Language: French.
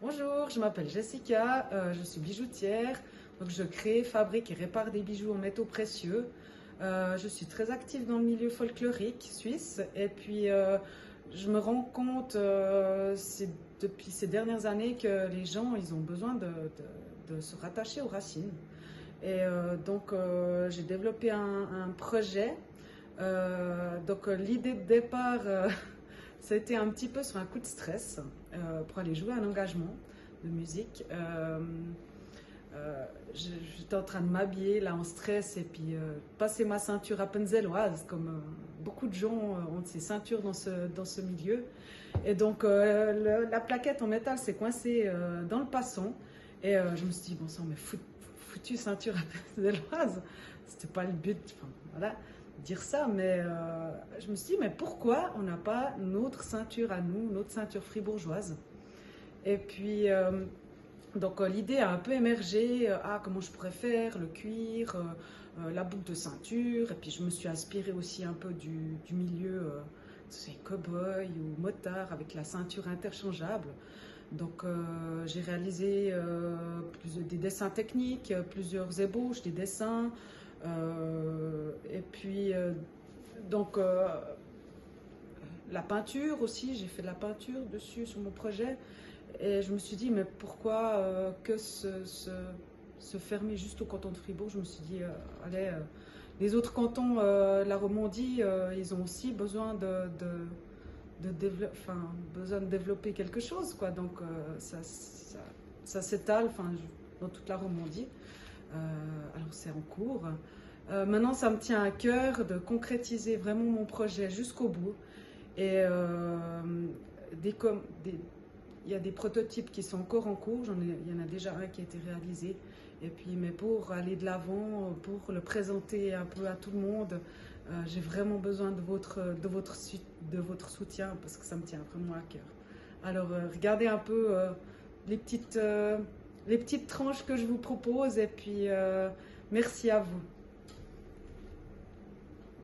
Bonjour, je m'appelle Jessica, je suis bijoutière. Donc je crée, fabrique et répare des bijoux en métaux précieux. Je suis très active dans le milieu folklorique suisse et puis je me rends compte depuis ces dernières années que les gens ils ont besoin de se rattacher aux racines. Et j'ai développé un projet. L'idée de départ, ça a été un petit peu sur un coup de stress pour aller jouer un engagement de musique. J'étais en train de m'habiller là en stress et puis passer ma ceinture appenzelloise comme beaucoup de gens ont ces ceintures dans ce milieu. Et donc la plaquette en métal s'est coincée dans le passant et je me suis dit bon sang mais foutue ceinture appenzelloise, c'était pas le but. Enfin, voilà dire ça, mais je me suis dit, mais pourquoi on n'a pas notre ceinture à nous, notre ceinture fribourgeoise? Et puis, l'idée a un peu émergé, comment je pourrais faire, le cuir, la boucle de ceinture, et puis je me suis inspirée aussi un peu du milieu, c'est cow-boy ou motard avec la ceinture interchangeable. Donc j'ai réalisé des dessins techniques, plusieurs ébauches, des dessins. Et puis donc la peinture aussi, j'ai fait de la peinture dessus sur mon projet. Et je me suis dit, mais pourquoi se fermer juste au canton de Fribourg? Je me suis dit, allez, les autres cantons, la Romandie, ils ont aussi besoin besoin de développer quelque chose, quoi. Donc ça s'étale dans toute la Romandie. Alors c'est en cours. Maintenant, ça me tient à cœur de concrétiser vraiment mon projet jusqu'au bout. Et il y a des prototypes qui sont encore en cours. Il y en a déjà un qui a été réalisé. Et puis, mais pour aller de l'avant, pour le présenter un peu à tout le monde, j'ai vraiment besoin de votre soutien parce que ça me tient vraiment à cœur. Alors, regardez un peu les petites tranches que je vous propose et puis merci à vous.